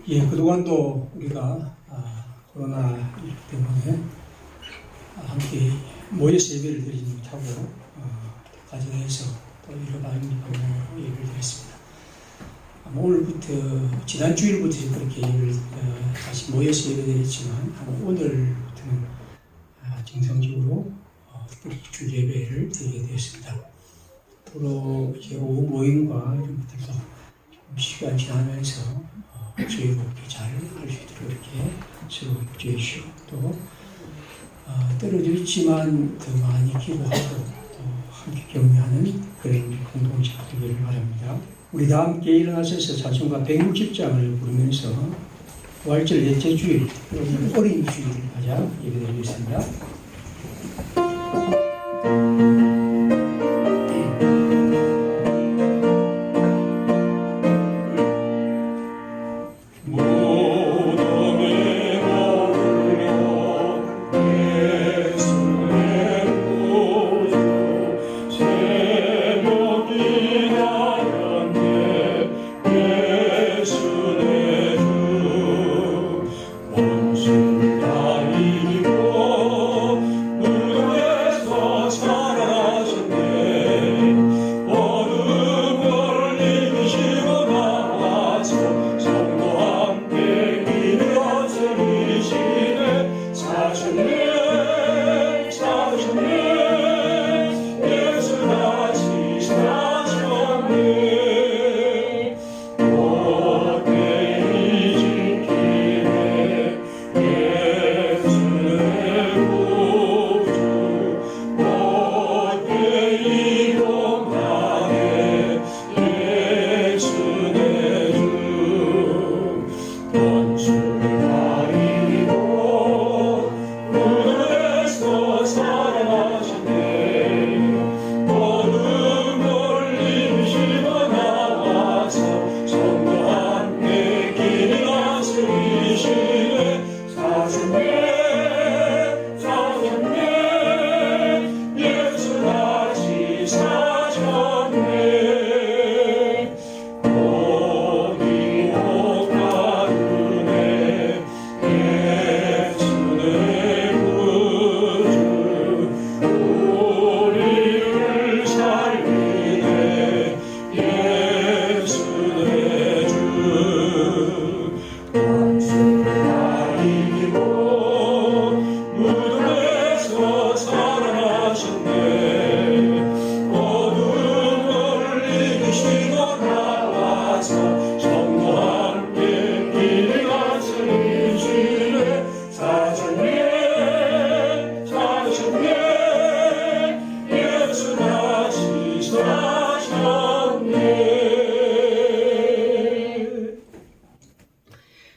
예, 그동안도 우리가 코로나 때문에 함께 모여서 예배를 드리지 못하고 가정에서 또 여러 방법으로 예배를 드렸습니다. 오늘부터 지난 주일부터 그렇게 예배를 다시 모여서 예배드렸지만 오늘부터는 정상적으로 주 예배를 드리게 되었습니다. 앞으로 이제 오후 모임과 이런 것들도 시간 지나면서 즐겁게 잘 할 수 있도록 이렇게 서로 협조해 주시고 또 떨어져 있지만 더 많이 기도하고 또 함께 격려하는 그런 공동체가 되기를 바랍니다. 우리 다 함께 일어나셔서 찬송가 160장을 부르면서 부활절 넷째 주일, 어린이 주일을 가자 예배드리겠습니다.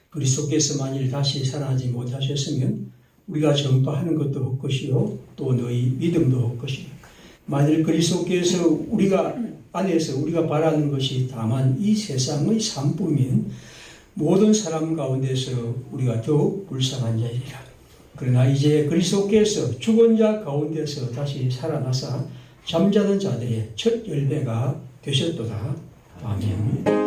그리스도께서 만일 다시 살아나지 못하셨으면 우리가 전파하는 것도 헛것이요 또 너희 믿음도 헛것이요. 만일 그리스도께서 우리가 안에서 우리가 바라는 것이 다만 이 세상의 산뿐이면 모든 사람 가운데서 우리가 더욱 불쌍한 자이라. 그러나 이제 그리스도께서 죽은 자 가운데서 다시 살아나사 잠자는 자들의 첫 열매가 되셨도다. 아멘.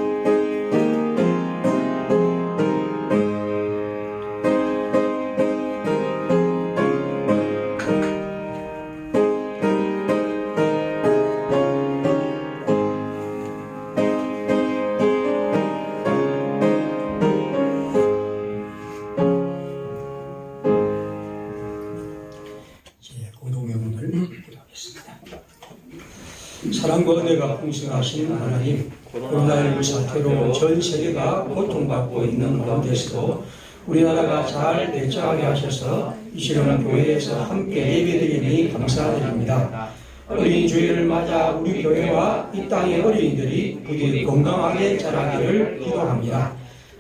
사랑과 은혜가 풍성하신 하나님, 코로나19 사태로 전 세계가 고통받고 있는 가운데서도 우리나라가 잘 대처하게 하셔서 이 시간 교회에서 함께 예배드리니 감사드립니다. 어린이 주일을 맞아 우리 교회와 이 땅의 어린이들이 부디 건강하게 자라기를 기도합니다.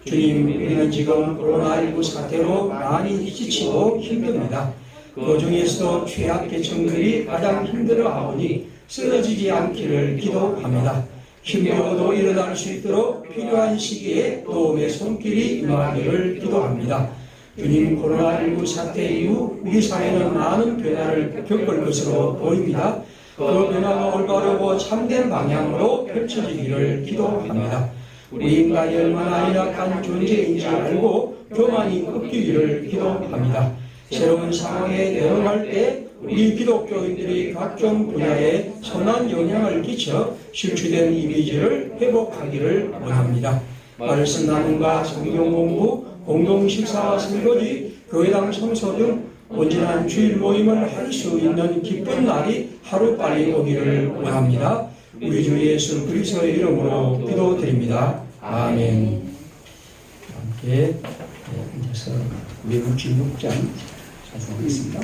주님, 우리는 지금 코로나19 사태로 많이 지치고 힘듭니다. 그 중에서도 취약계층들이 가장 힘들어하오니 쓰러지지 않기를 기도합니다. 힘겨워도 일어날 수 있도록 필요한 시기에 도움의 손길이 임하기를 기도합니다. 주님, 코로나19 사태 이후 우리 사회는 많은 변화를 겪을 것으로 보입니다. 그 변화가 올바르고 참된 방향으로 펼쳐지기를 기도합니다. 우리 인간이 얼마나 열악한 존재인지 알고 교만이 꺾이기를 기도합니다. 새로운 상황에 대응할 때 우리 기독교인들이 각종 분야에 선한 영향을 끼쳐 실추된 이미지를 회복하기를 원합니다. 말씀 나눔과 성경 공부, 공동 식사와 설거지, 교회당 청소 등 온전한 주일 모임을 할 수 있는 기쁜 날이 하루빨리 오기를 원합니다. 우리 주 예수 그리스도의 이름으로 기도드립니다. 아멘. 함께 앉아서 외국 16장 찬송하겠습니다.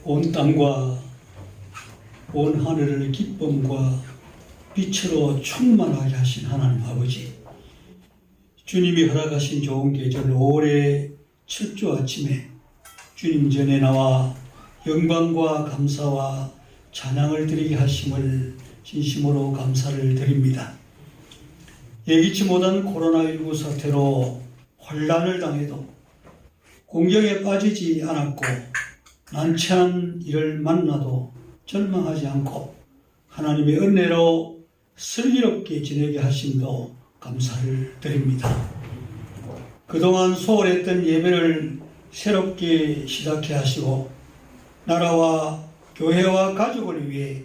온 땅과 온 하늘을 기쁨과 빛으로 충만하게 하신 하나님 아버지, 주님이 허락하신 좋은 계절 5월의 첫 주 아침에 주님 전에 나와 영광과 감사와 찬양을 드리게 하심을 진심으로 감사를 드립니다. 예기치 못한 코로나19 사태로 혼란을 당해도 공경에 빠지지 않았고, 난처한 일을 만나도 절망하지 않고 하나님의 은혜로 슬기롭게 지내게 하심도 감사를 드립니다. 그동안 소홀했던 예배를 새롭게 시작해 하시고 나라와 교회와 가족을 위해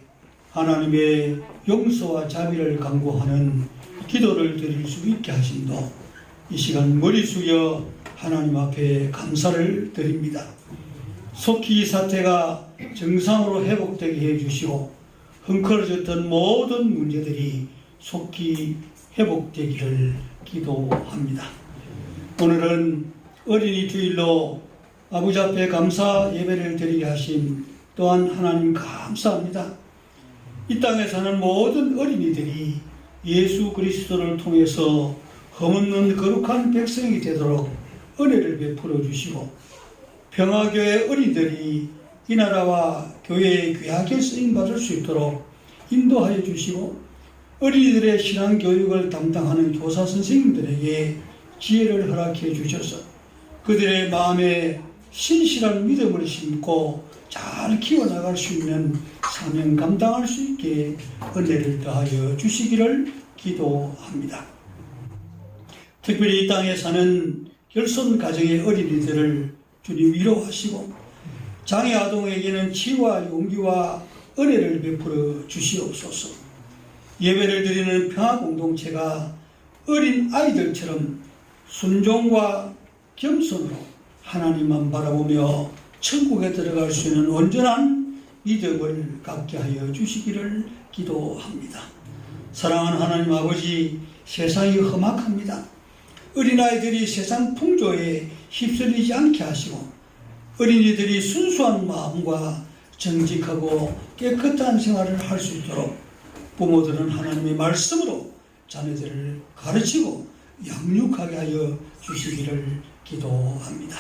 하나님의 용서와 자비를 강구하는 기도를 드릴 수 있게 하심도 이 시간 머리 숙여 하나님 앞에 감사를 드립니다. 속히 이 사태가 정상으로 회복되게 해주시고 흥커러졌던 모든 문제들이 속히 회복되기를 기도합니다. 오늘은 어린이 주일로 아버지 앞에 감사 예배를 드리게 하신 또한 하나님 감사합니다. 이 땅에 사는 모든 어린이들이 예수 그리스도를 통해서 흠없는 거룩한 백성이 되도록 은혜를 베풀어 주시고, 평화교회 어린이들이 이 나라와 교회에 귀하게 쓰임받을 수 있도록 인도하여 주시고, 어린이들의 신앙교육을 담당하는 교사 선생님들에게 지혜를 허락해 주셔서 그들의 마음에 신실한 믿음을 심고 잘 키워나갈 수 있는 사명 감당할 수 있게 은혜를 더하여 주시기를 기도합니다. 특별히 이 땅에 사는 결손 가정의 어린이들을 주님 위로하시고 장애 아동에게는 치유와 용기와 은혜를 베풀어 주시옵소서. 예배를 드리는 평화공동체가 어린 아이들처럼 순종과 겸손으로 하나님만 바라보며 천국에 들어갈 수 있는 온전한 믿음을 갖게 하여 주시기를 기도합니다. 사랑하는 하나님 아버지, 세상이 험악합니다. 어린아이들이 세상 풍조에 휩쓸리지 않게 하시고 어린이들이 순수한 마음과 정직하고 깨끗한 생활을 할 수 있도록 부모들은 하나님의 말씀으로 자녀들을 가르치고 양육하게 하여 주시기를 기도합니다.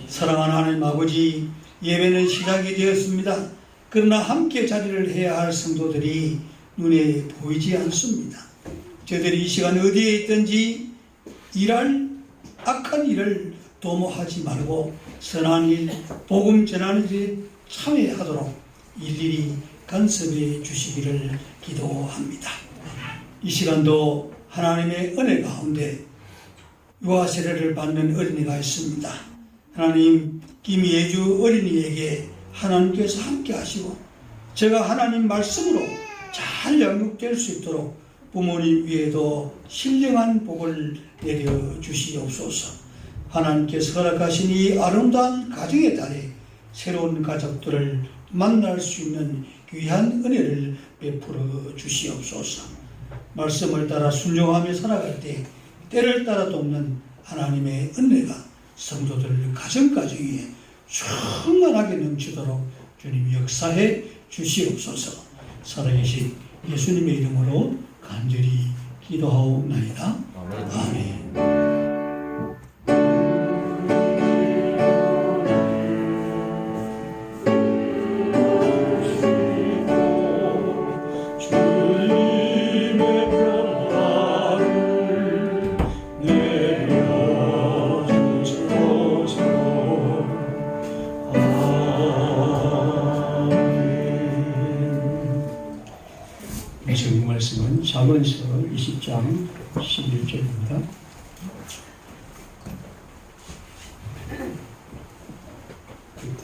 사랑하는 하나님 아버지, 예배는 시작이 되었습니다. 그러나 함께 자리를 해야 할 성도들이 눈에 보이지 않습니다. 저들이 이 시간 어디에 있든지 악한 일을 도모하지 말고 선한 일, 복음 전하는 일에 참여하도록 일일이 간섭해 주시기를 기도합니다. 이 시간도 하나님의 은혜 가운데 유아 세례를 받는 어린이가 있습니다. 하나님, 김예주 어린이에게 하나님께서 함께 하시고 제가 하나님 말씀으로 잘 양육될 수 있도록 부모님 위에도 신령한 복을 내려 주시옵소서. 하나님께서 허락하신 이 아름다운 가정의 달에 새로운 가족들을 만날 수 있는 귀한 은혜를 베풀어 주시옵소서. 말씀을 따라 순종하며 살아갈 때 때를 따라 돕는 하나님의 은혜가 성도들 가정가정에 충만하게 넘치도록 주님 역사해 주시옵소서. 살아계신 예수님의 이름으로 간절히 기도하옵나이다. 아멘. 주님 말씀은 잠언서 20장 11절입니다.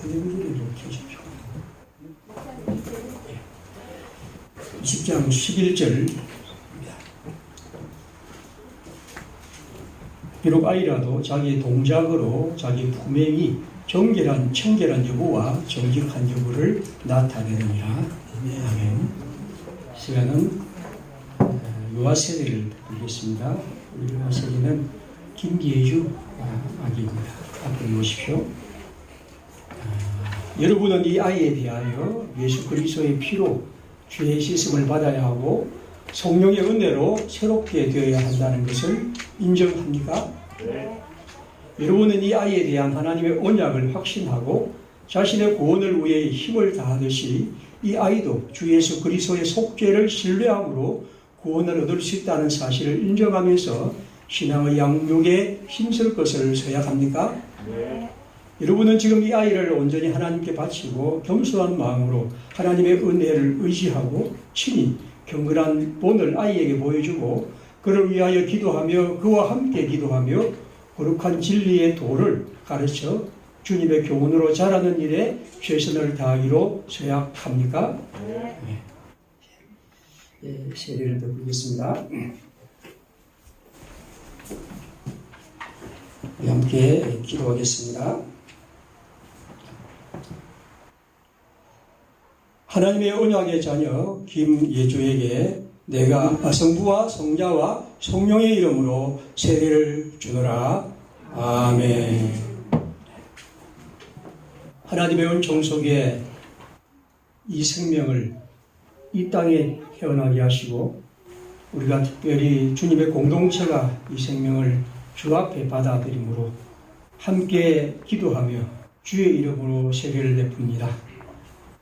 텔레비전을 좀 켜주십시오. 20장 11절입니다. 비록 아이라도 자기 동작으로 자기 품행이 청결한 여부와 정직한 여부를 나타내느니라. 아멘. 시간은 유아 세례를 드리겠습니다. 유아 세례는 김예주 아기입니다. 앞으로 모십시오. 여러분은 이 아이에 대하여 예수 그리스도의 피로 죄의 씻음을 받아야 하고 성령의 은혜로 새롭게 되어야 한다는 것을 인정합니까? 네. 여러분은 이 아이에 대한 하나님의 언약을 확신하고 자신의 구원을 위해 힘을 다하듯이 이 아이도 주 예수 그리스도의 속죄를 신뢰함으로 구원을 얻을 수 있다는 사실을 인정하면서 신앙의 양육에 힘쓸 것을 서약합니까? 네. 여러분은 지금 이 아이를 온전히 하나님께 바치고 겸손한 마음으로 하나님의 은혜를 의지하고 친히 경건한 본을 아이에게 보여주고 그를 위하여 기도하며 그와 함께 기도하며 거룩한 진리의 도를 가르쳐 주님의 교훈으로 자라는 일에 최선을 다하기로 서약합니까? 네. 네, 세례를 드리겠습니다. 함께 기도하겠습니다. 하나님의 언약의 자녀 김예주에게 내가 성부와 성자와 성령의 이름으로 세례를 주노라. 아멘. 하나님의 은총 속에 이 생명을 이 땅에 태어나게 하시고 우리가 특별히 주님의 공동체가 이 생명을 주 앞에 받아들임으로 함께 기도하며 주의 이름으로 세례를 베풉니다.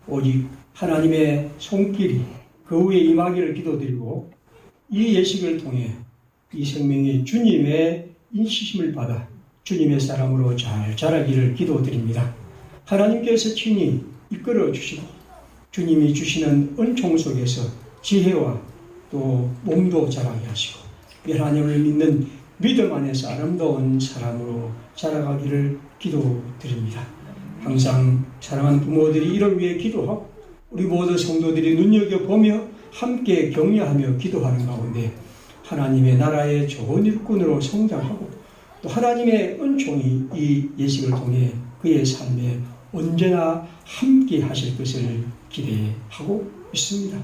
오직 하나님의 손길이 그 위에 임하기를 기도드리고 이 예식을 통해 이 생명이 주님의 인치심을 받아 주님의 사람으로 잘 자라기를 기도드립니다. 하나님께서 친히 이끌어 주시고 주님이 주시는 은총 속에서 지혜와 또 몸도 자라게 하시고 하나님을 믿는 믿음 안에서 아름다운 사람으로 자라가기를 기도드립니다. 항상 사랑하는 부모들이 이를 위해 기도하고 우리 모든 성도들이 눈여겨보며 함께 격려하며 기도하는 가운데 하나님의 나라의 좋은 일꾼으로 성장하고 또 하나님의 은총이 이 예식을 통해 그의 삶에 언제나 함께 하실 것을 기대하고 있습니다.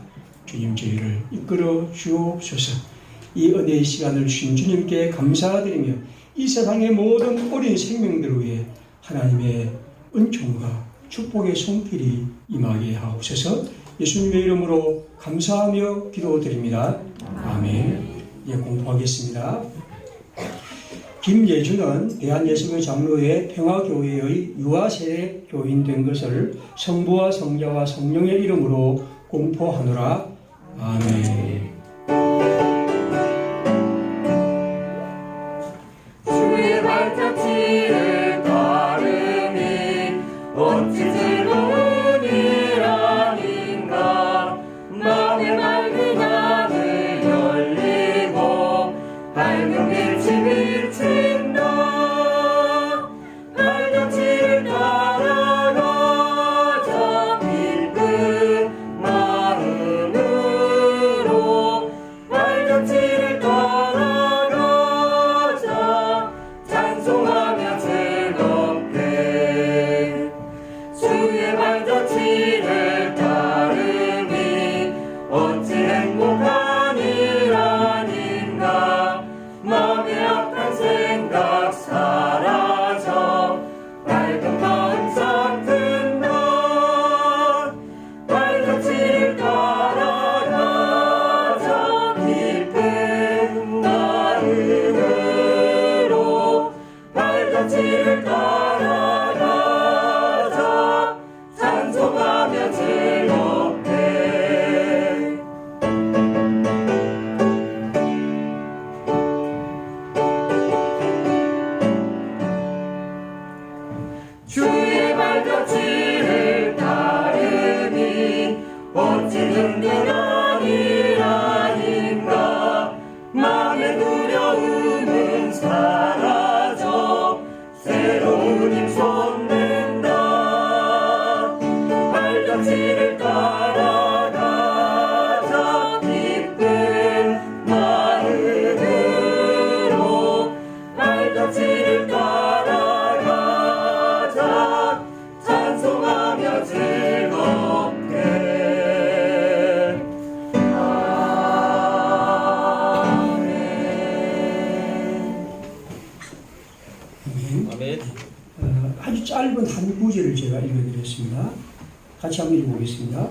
주님 저희를 이끌어 주옵소서. 이 은혜의 시간을 주신 주님께 감사드리며 이 세상의 모든 어린 생명들을 위해 하나님의 은총과 축복의 손길이 임하게 하옵소서. 예수님의 이름으로 감사하며 기도드립니다. 아멘. 예, 공부하겠습니다. 김예주는 대한예수교 장로회 평화교회의 유아세례 교인 된 것을 성부와 성자와 성령의 이름으로 공포하노라. 아멘. 주의 발자취를 따르니 어찌 즐거운 일 아닌가. 마음의 맑은 하늘 열리고 밝은 빛이 비친다. 발자취를 따라가자 기쁜 마음으로. 발자취를 따라가자 찬송하며 즐겁게. 주의 발자취를 따르니 어찌 행복한 일 아닌가. 마음의 악한 생각 사라져 밝은 마음 싹 든다. 발자취를 따라가자 기쁜 마음으로. 발자취를 따라가자 찬송하며 즐겁게. 주의 발자취를 따르니 어찌 든든한 일 아닌가. 마음의 두려움은 사라져 새로운 힘 솟는다. 발자취를 따라가자 기쁜 마음으로. 발자취를 따라가자 찬송하며 즐겁게. 아멘. 아멘. 아주 짧은 한 구절을 제가 읽어드렸습니다. 같이 한번 읽어보겠습니다.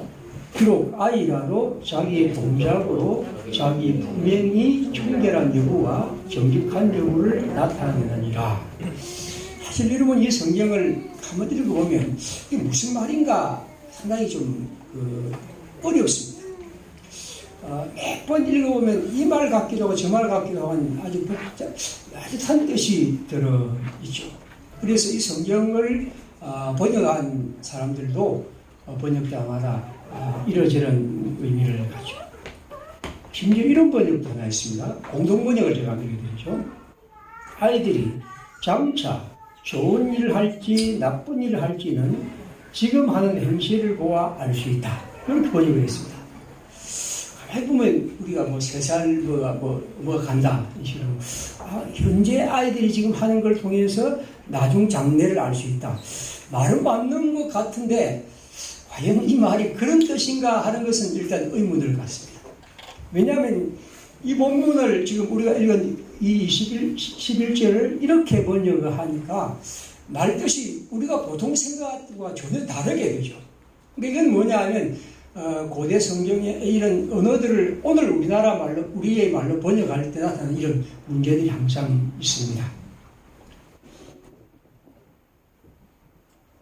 비록 아이라도 자기의 동작으로 자기 분명히 청결한 여부와 정직한 여부를 나타내느니라. 사실 여러분 이 성경을 한번 읽어보면 이게 무슨 말인가 상당히 좀 어렵습니다. 몇 번 읽어보면 이 말 같기도 하고 저 말 같기도 하고 아주 따뜻한 뜻이 들어있죠. 그래서 이 성경을 번역한 사람들도 번역 때마다 이러저런 의미를 가지고 심지어 이런 번역도 하나 있습니다. 공동 번역을 제가 드리게 되죠. 아이들이 장차 좋은 일을 할지 나쁜 일을 할지는 지금 하는 행실을 보아 알 수 있다. 이렇게 번역을 했습니다. 가만히 보면 우리가 뭐 3살 뭐가 간다. 이 식으로. 현재 아이들이 지금 하는 걸 통해서 나중 장래를 알 수 있다. 말은 맞는 것 같은데 과연 이 말이 그런 뜻인가 하는 것은 일단 의문을 갖습니다. 왜냐하면 이 본문을 지금 우리가 읽은 이 11절을 이렇게 번역을 하니까 말뜻이 우리가 보통 생각과 전혀 다르게 되죠. 그러니까 이건 뭐냐 하면 고대 성경의 이런 언어들을 오늘 우리나라 말로, 우리의 말로 번역할 때 나타나는 이런 문제들이 항상 있습니다.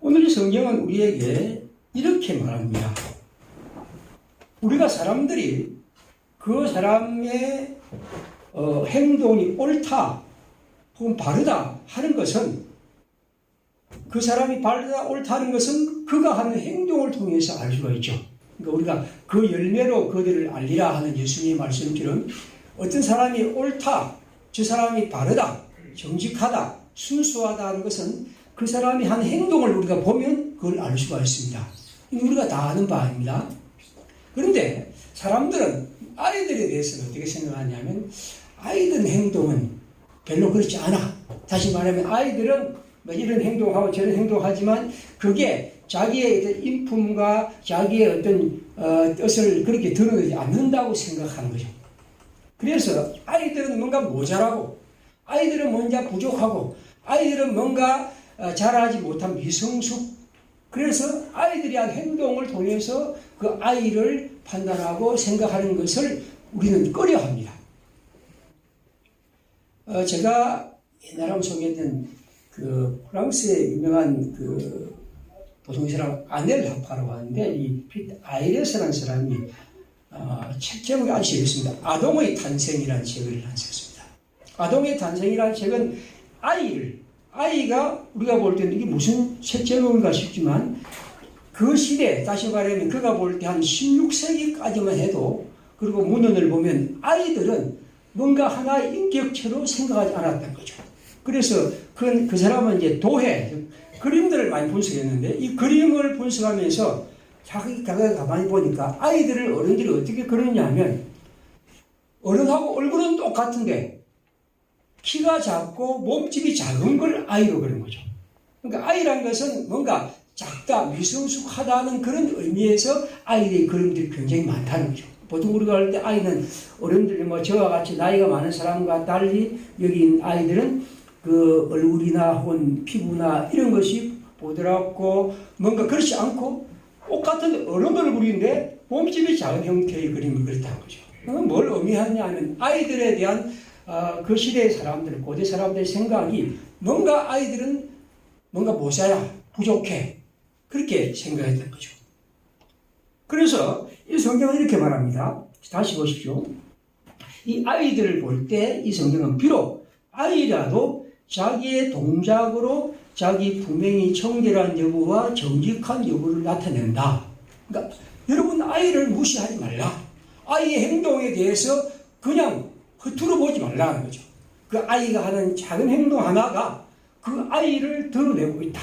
오늘 이 성경은 우리에게 이렇게 말합니다. 우리가 사람들이 그 사람의 행동이 옳다 혹은 바르다 하는 것은 그 사람이 바르다 옳다 하는 것은 그가 하는 행동을 통해서 알 수가 있죠. 그러니까 우리가 그 열매로 그들을 알리라 하는 예수님의 말씀처럼 어떤 사람이 옳다, 저 사람이 바르다, 정직하다, 순수하다 하는 것은 그 사람이 한 행동을 우리가 보면 그걸 알 수가 있습니다. 우리가 다 아는 바입니다. 그런데 사람들은 아이들에 대해서는 어떻게 생각하냐면 아이들 행동은 별로 그렇지 않아. 다시 말하면 아이들은 뭐 이런 행동하고 저런 행동하지만 그게 자기의 어떤 인품과 자기의 어떤 뜻을 그렇게 드러내지 않는다고 생각하는 거죠. 그래서 아이들은 뭔가 모자라고, 아이들은 뭔가 부족하고, 아이들은 뭔가 잘하지 못한 미성숙. 그래서 아이들이 한 행동을 통해서 그 아이를 판단하고 생각하는 것을 우리는 꺼려합니다. 제가 옛날에 소개했던 그 프랑스의 유명한 그 도통사람 아넬 라파라고 하는데 이 피트 아이레스라는 사람이 책 제목이 아주 재밌습니다. 아동의 탄생이라는 책을 썼습니다. 아동의 탄생이라는 책은 아이가 우리가 볼 때는 이게 무슨 책 제목인가 싶지만 그 시대, 다시 말하면 그가 볼 때 한 16세기까지만 해도 그리고 문헌을 보면 아이들은 뭔가 하나의 인격체로 생각하지 않았던 거죠. 그래서 그 사람은 이제 도해, 그림들을 많이 분석했는데 이 그림을 분석하면서 자기가 가만히 보니까 아이들을 어른들이 어떻게 그러냐 하면 어른하고 얼굴은 똑같은데 키가 작고 몸집이 작은 걸 아이로 그런 거죠. 그러니까 아이란 것은 뭔가 작다, 미성숙하다는 그런 의미에서 아이의 그림들이 굉장히 많다는 거죠. 보통 우리가 할 때 아이는 어른들이 뭐 저와 같이 나이가 많은 사람과 달리 여기 있는 아이들은 그 얼굴이나 혹은 피부나 이런 것이 보드랍고 뭔가 그렇지 않고 똑같은 어른 얼굴인데 몸집이 작은 형태의 그림을 그렸다는 거죠. 그건 뭘 의미하냐 하면 아이들에 대한 그 시대의 사람들, 고대 사람들의 생각이 뭔가 아이들은 뭔가 모자라, 부족해 그렇게 생각했던 거죠. 그래서 이 성경은 이렇게 말합니다. 다시 보십시오. 이 아이들을 볼 때 이 성경은 비록 아이라도 자기의 동작으로 자기 분명히 청결한 여부와 정직한 여부를 나타낸다. 그러니까 여러분 아이를 무시하지 말라. 아이의 행동에 대해서 그냥 허투루 보지 말라는 거죠. 그 아이가 하는 작은 행동 하나가 그 아이를 드러내고 있다.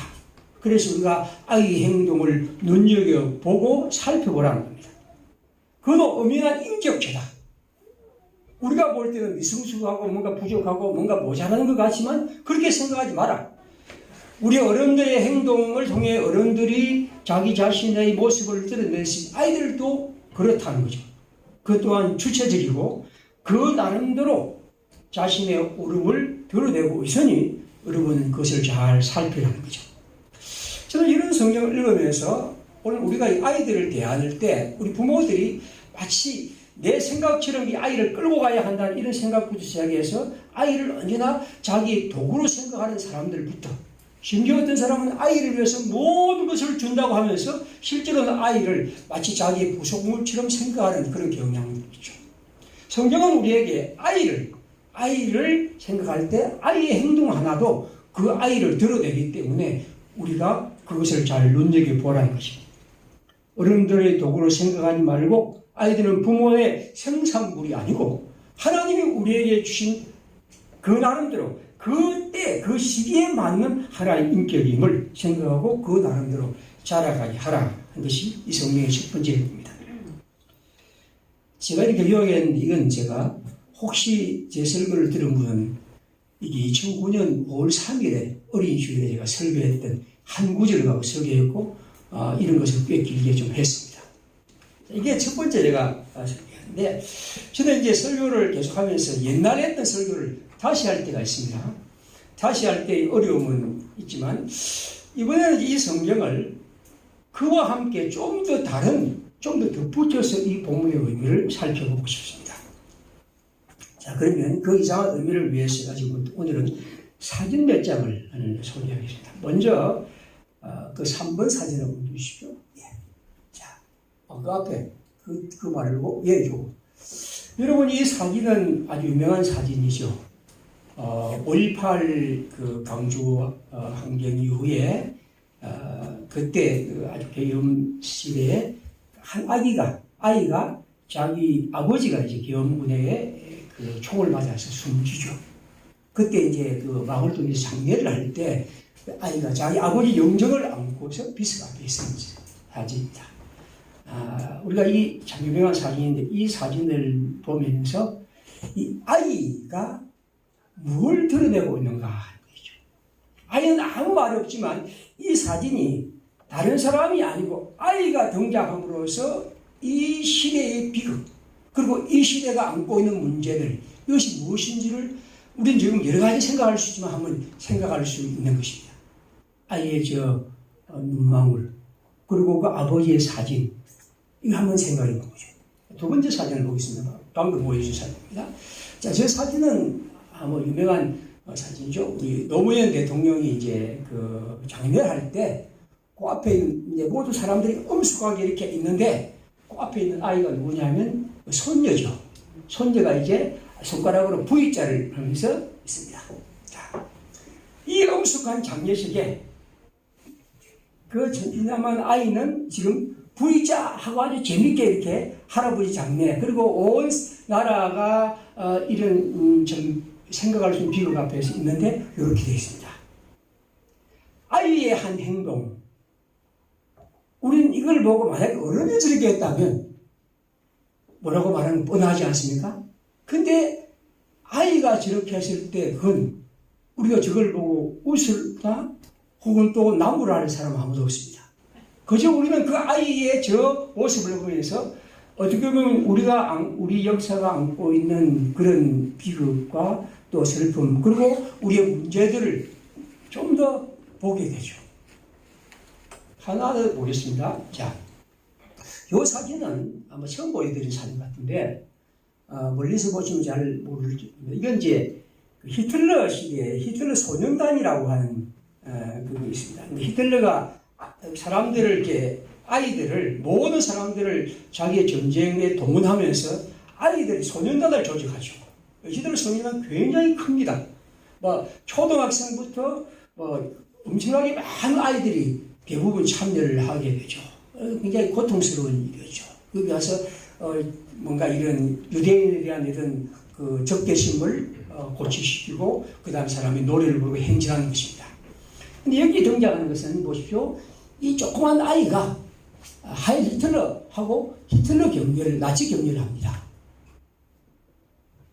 그래서 우리가 아이의 행동을 눈여겨보고 살펴보라는 겁니다. 그도 엄연한 인격체다. 우리가 볼 때는 미성숙하고 뭔가 부족하고 뭔가 모자라는 것 같지만 그렇게 생각하지 마라. 우리 어른들의 행동을 통해 어른들이 자기 자신의 모습을 드러내시 아이들도 그렇다는 거죠. 그 또한 주체적이고 그 나름대로 자신의 오름을 드러내고 있으니 여러분은 그것을 잘 살피라는 거죠. 저는 이런 성경을 읽으면서 오늘 우리가 이 아이들을 대할 때 우리 부모들이 마치 내 생각처럼 이 아이를 끌고 가야 한다는 이런 생각부터 시작해서 아이를 언제나 자기 도구로 생각하는 사람들부터 심지어 어떤 사람은 아이를 위해서 모든 것을 준다고 하면서 실제로는 아이를 마치 자기의 부속물처럼 생각하는 그런 경향이 있죠. 성경은 우리에게 아이를 생각할 때 아이의 행동 하나도 그 아이를 드러내기 때문에 우리가 그것을 잘 눈여겨보라는 것입니다. 어른들의 도구로 생각하지 말고 아이들은 부모의 생산물이 아니고 하나님이 우리에게 주신 그 나름대로 그때 그 시기에 맞는 하나의 인격임을 생각하고 그 나름대로 자라가게 하라 하는 것이 이 성경의 첫 번째입니다. 제가 이렇게 요약한 이건 제가 혹시 제 설교를 들은 분은 이게 2009년 5월 3일에 어린이 주일에 제가 설교했던 한 구절을 갖고 설교했고 이런 것을 꽤 길게 좀 했습니다. 이게 첫 번째 제가 설교했는데 저는 이제 설교를 계속하면서 옛날에 했던 설교를 다시 할 때가 있습니다. 다시 할 때 어려움은 있지만 이번에는 이 성경을 그와 함께 좀 더 다른 좀 더 덧붙여서 이 본문의 의미를 살펴보고 싶습니다. 자, 그러면 그 이상한 의미를 위해서 가지고 오늘은 사진 몇 장을 소개하겠습니다. 먼저 그 3번 사진을 보여주십시오. 예. 자, 그 앞에 그 말고 요. 여러분 이 사진은 아주 유명한 사진이죠. 5.18 그 광주 항쟁 이후에 그때 그 아주 계엄 시대에 한 아이가 자기 아버지가 이제 계엄군에 그 총을 맞아서 숨지죠. 그때 이제 그 마을동에서 장례를 할 때 아이가 자기 아버지 영정을 안고서 비석 앞에 있는 사진입니다. 우리가 이 참 유명한 사진인데 이 사진을 보면서 이 아이가 뭘 드러내고 있는가 하는 거죠. 아이는 아무 말이 없지만 이 사진이 다른 사람이 아니고 아이가 등장함으로써 이 시대의 비극 그리고 이 시대가 안고 있는 문제들 이것이 무엇인지를 우리는 지금 여러 가지 생각할 수 있지만 한번 생각할 수 있는 것입니다. 아이의 눈망울 그리고 그 아버지의 사진 이거 한번 생각해 보죠. 두 번째 사진을 보겠습니다. 방금 보여준 사진입니다. 자, 저 사진은 유명한 사진이죠. 우리 노무현 대통령이 이제 그 장례할 때 그 앞에 있는 이제 모두 사람들이 엄숙하게 이렇게 있는데 그 앞에 있는 아이가 누구냐면 손녀죠. 손녀가 이제 손가락으로 V자를 하면서 있습니다. 자, 이 엄숙한 장례식에 그 천진난만 아이는 지금 V자 하고 아주 재밌게 이렇게 할아버지 장례 그리고 온 나라가 이런 좀 생각할 수 있는 비극 앞에서 있는데 이렇게 되어 있습니다. 아이의 한 행동, 우리는 이걸 보고 만약에 어른이 저렇게 했다면 뭐라고 말하는 뻔하지 않습니까? 근데 아이가 저렇게 했을 때 그건 우리가 저걸 보고 웃을까 혹은 또 나무라 할 사람 아무도 없습니다. 그저 우리는 그 아이의 저 모습을 보면서 어떻게 보면 우리 역사가 안고 있는 그런 비극과 또 슬픔 그리고 우리의 문제들을 좀 더 보게 되죠. 하나 더 보겠습니다. 자, 이 사진은 아마 처음 보여드린 사진 같은데 멀리서 보시면 잘 모르겠는데 이건 이제 히틀러 시대에 히틀러 소년단이라고 하는 그게 있습니다. 히틀러가 사람들을 이렇게 아이들을 모든 사람들을 자기의 전쟁에 동원하면서 아이들이 소년단을 조직하죠. 히틀러 소년단 굉장히 큽니다. 뭐 초등학생부터 뭐 엄청나게 많은 아이들이 대부분 참여를 하게 되죠. 굉장히 고통스러운 일이었죠. 거기 가서 뭔가 이런 유대인에 대한 이런 그 적대심을 고취시키고 그 다음 사람이 노래를 부르고 행진하는 것입니다. 근데 여기 등장하는 것은 보십시오. 이 조그만 아이가 하일 히틀러하고 히틀러 경례를 나치 경례를 합니다.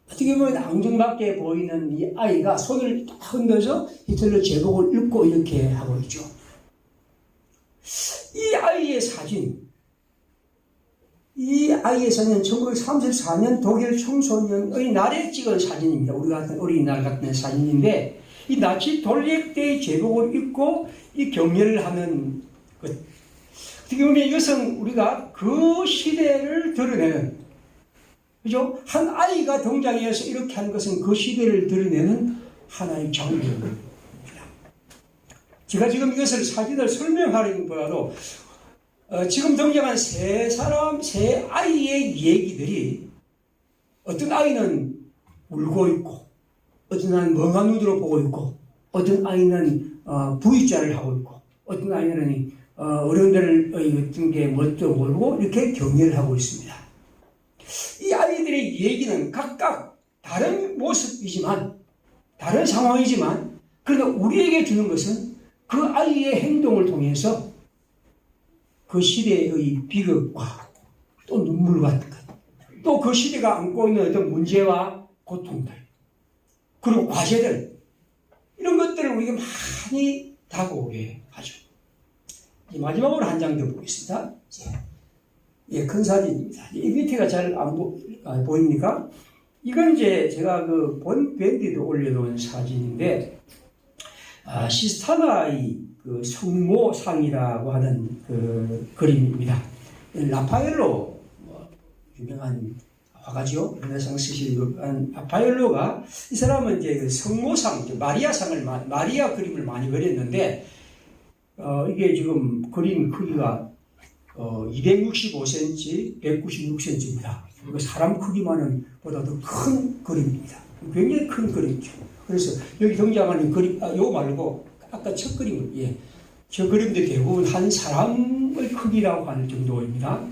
어떻게 보면 앙증맞게 보이는 이 아이가 손을 딱 흔들어서 히틀러 제복을 입고 이렇게 하고 있죠. 이 아이의 사진, 이 아이의 사진은 1934년 독일 청소년의 날에 찍은 사진입니다. 우리 같은 어린이날 같은 사진인데 이 나치 돌렉 때의 제복을 입고 이 경례를 하는 것. 어떻게 보면 이것은 우리가 그 시대를 드러내는, 그죠? 한 아이가 등장해서 이렇게 한 것은 그 시대를 드러내는 하나의 장면입니다. 제가 지금 이것을 사진을 설명하려기보다도 지금 등장한 세 아이의 얘기들이 어떤 아이는 울고 있고 어떤 아이는 멍한 눈으로 보고 있고 어떤 아이는 V자를 하고 있고 어떤 아이는 어른들의 어떤 게 뭣도 모르고 이렇게 경례를 하고 있습니다. 이 아이들의 얘기는 각각 다른 모습이지만 다른 상황이지만 그러나 우리에게 주는 것은 그 아이의 행동을 통해서 그 시대의 비극과 또 눈물 같은 것, 또 그 시대가 안고 있는 어떤 문제와 고통들, 그리고 과제들, 이런 것들을 우리가 많이 다가오게 하죠. 마지막으로 한 장 더 보겠습니다. 예, 큰 사진입니다. 이 밑에가 잘 안 보입니까? 이건 이제 제가 그 본 밴디도 올려놓은 사진인데, 시스타나의 그 성모상이라고 하는 그 그림입니다. 라파엘로, 유명한 화가죠. 르네상스 라파엘로가 이 사람은 이제 그 성모상, 마리아 그림을 많이 그렸는데, 이게 지금 그림 크기가 265cm, 196cm입니다. 그리고 사람 크기만은 보다 더 큰 그림입니다. 굉장히 큰 그림이죠. 그래서 여기 등장하는 그림, 요거 말고 아까 첫 그림, 예, 저 그림도 대부분 한 사람의 크기라고 하는 정도입니다.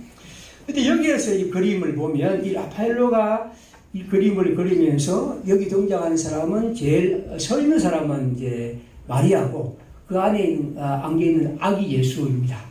근데 여기에서 이 그림을 보면 이 라파엘로가 이 그림을 그리면서 여기 등장하는 사람은 제일 서 있는 사람은 이제 마리아고 그 안에 안겨 있는 아기 예수입니다.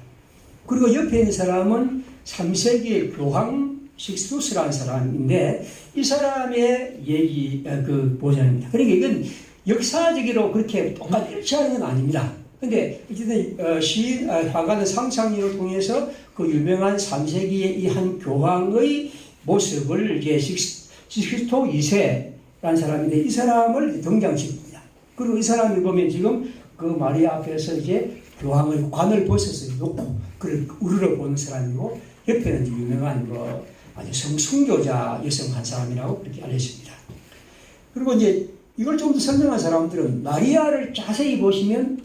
그리고 옆에 있는 사람은 3세기의 교황 식스투스라는 사람인데 이 사람의 얘기 그 보장입니다. 그러니까 이건 역사적으로 그렇게 똑같이 일치하는 건 아닙니다. 근데 어쨌든 시인 화가는 상상력을 통해서 그 유명한 3세기의 이 한 교황의 모습을 이제 시스토 2세라는 사람인데 이 사람을 등장시킵니다. 그리고 이 사람이 보면 지금 그 마리아 앞에서 이제 교황의 관을 벗어서 놓고 그를 우르르 보는 사람이고 옆에는 유명한 아주 성순교자 여성 한 사람이라고 그렇게 알려집니다. 그리고 이제 이걸 좀 더 설명한 사람들은 마리아를 자세히 보시면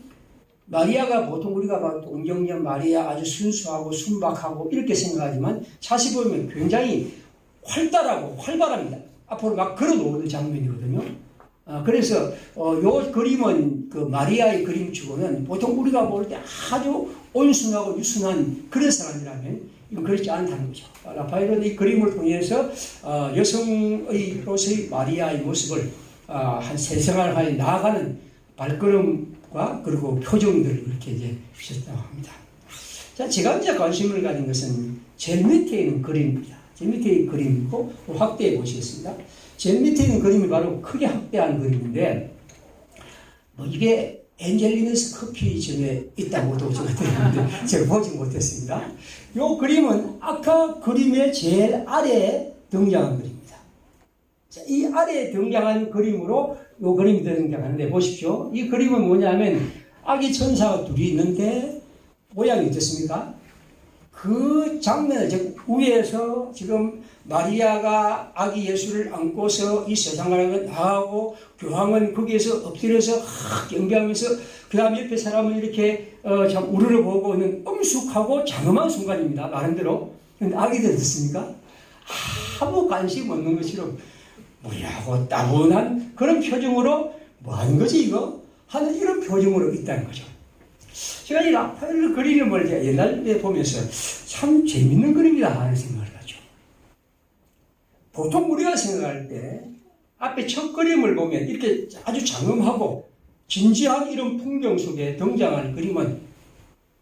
마리아가 보통 우리가 막 동정녀 마리아 아주 순수하고 순박하고 이렇게 생각하지만 자세히 보면 굉장히 활달하고 활발합니다. 앞으로 막 걸어놓는 장면이거든요. 그래서 요 그림은 그 마리아의 그림치고는 보통 우리가 볼 때 아주 온순하고 유순한 그런 사람이라면 이건 그렇지 않다는 거죠. 라파엘은 이 그림을 통해서 여성의로서의 마리아의 모습을 한 세생활하에 나아가는 발걸음과 그리고 표정들을 이렇게 이제 주셨다고 합니다. 자, 제가 이제 관심을 가진 것은 제일 밑에 있는 그림입니다. 제일 밑에 있는 그림이고 확대해 보시겠습니다. 제일 밑에 있는 그림이 바로 크게 확대한 그림인데, 뭐 이게 엔젤리너스 커피점에 있다고도 제가 들었는데 제가 보지 못했습니다. 이 그림은 아까 그림의 제일 아래에 등장한 그림입니다. 자, 이 아래에 등장한 그림으로 이 그림이 등장하는데 보십시오. 이 그림은 뭐냐면 아기 천사가 둘이 있는데 모양이 어떻습니까? 그 장면을 즉 위에서 지금 마리아가 아기 예수를 안고서 이 세상을 나가고 교황은 거기에서 엎드려서 경배하면서 그 다음 옆에 사람은 이렇게 참 우러러보고 있는 엄숙하고 장엄한 순간입니다. 나름대로. 근데 아기들 듣습니까? 아무 관심 없는 것처럼 뭐라고 따분한 그런 표정으로 뭐 하는 거지 이거? 하는 이런 표정으로 있다는 거죠. 제가 이 라파엘 그림을 옛날에 보면서 참 재밌는 그림이다 하는 생각을 하죠. 보통 우리가 생각할 때 앞에 첫 그림을 보면 이렇게 아주 장엄하고 진지한 이런 풍경 속에 등장하는 그림은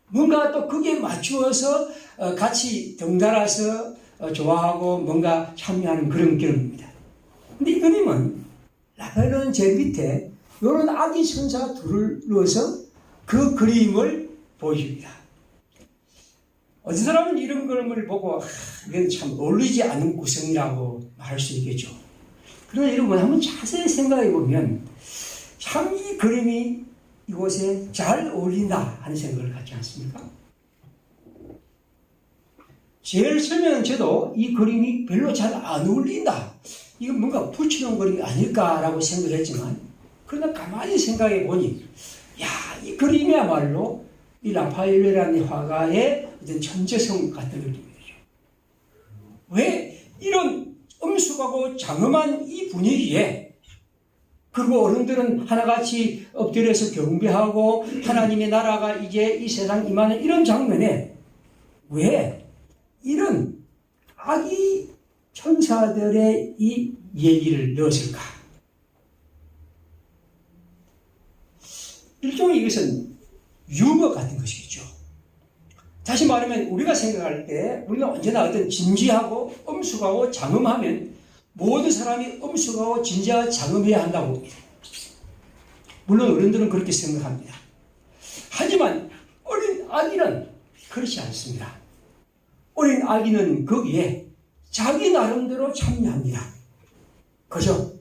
뭔가 또 거기에 맞추어서 같이 덩달아서 좋아하고 뭔가 참여하는 그런 그림입니다. 근데 이 그림은 라파엘은 제 밑에 이런 아기 천사 둘을 넣어서 그 그림을 보여줍니다. 어떤 사람은 이런 그림을 보고 이건 참 어울리지 않는 구성이라고 말할 수 있겠죠. 그러나 여러분 한번 자세히 생각해 보면 참 이 그림이 이곳에 잘 어울린다 하는 생각을 갖지 않습니까? 제일 처음에는 저도 이 그림이 별로 잘 안 어울린다. 이건 뭔가 붙여놓은 그림이 아닐까라고 생각했지만 그러나 가만히 생각해 보니 이 그림이야말로 이 라파엘이라는 화가의 어떤 천재성 같은 느낌이죠. 왜 이런 엄숙하고 장엄한 이 분위기에 그리고 어른들은 하나같이 엎드려서 경배하고 하나님의 나라가 이제 이 세상 임하는 이런 장면에 왜 이런 아기 천사들의 이 얘기를 넣었을까? 일종의 이것은 유머 같은 것이겠죠. 다시 말하면 우리가 생각할 때 우리가 언제나 어떤 진지하고 엄숙하고 장엄하면 모든 사람이 엄숙하고 진지하고 장엄해야 한다고 봅니다. 물론 어른들은 그렇게 생각합니다. 하지만 어린 아기는 그렇지 않습니다. 어린 아기는 거기에 자기 나름대로 참여합니다. 그죠?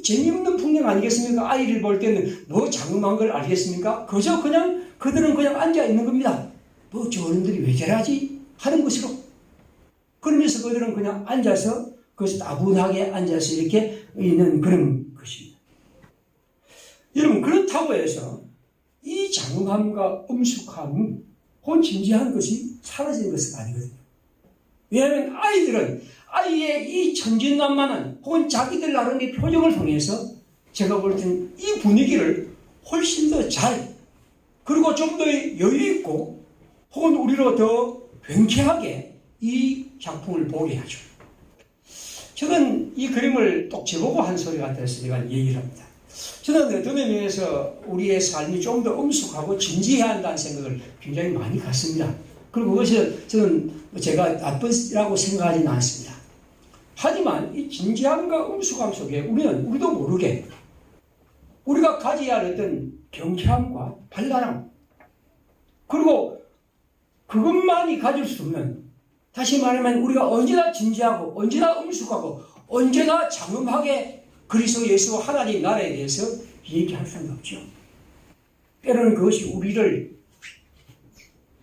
재미없는 풍경 아니겠습니까? 아이를 볼 때는 뭐 장엄한 걸 알겠습니까? 그저 그냥 그들은 그냥 앉아 있는 겁니다. 뭐 저 어른들이 왜 저러지? 하는 것으로. 그러면서 그들은 그냥 앉아서 그것을 따분하게 앉아서 이렇게 있는 그런 것입니다. 여러분 그렇다고 해서 이 장엄함과 엄숙함 혹은 진지한 것이 사라지는 것은 아니거든요. 왜냐하면 아이들은 아이의 이 천진난만한 혹은 자기들 나름의 표정을 통해서 제가 볼 때는 이 분위기를 훨씬 더 잘 그리고 좀 더 여유있고 혹은 우리로 더 경쾌하게 이 작품을 보게 하죠. 저는 이 그림을 또 제보고 한 소리 같아서 제가 얘기를 합니다. 저는 어떤 의미에서 우리의 삶이 좀 더 엄숙하고 진지해야 한다는 생각을 굉장히 많이 갖습니다. 그리고 그것을 저는 제가 나쁘라고 생각하지는 않습니다. 하지만 이 진지함과 엄숙함 속에 우리도 모르게 우리가 가져야 할 어떤 경쾌함과 발랄함 그리고 그것만이 가질 수 없는 다시 말하면 우리가 언제나 진지하고 언제나 엄숙하고 언제나 장엄하게 그리스도 예수 하나님 나라에 대해서 얘기할 수는 없죠. 때로는 그것이 우리를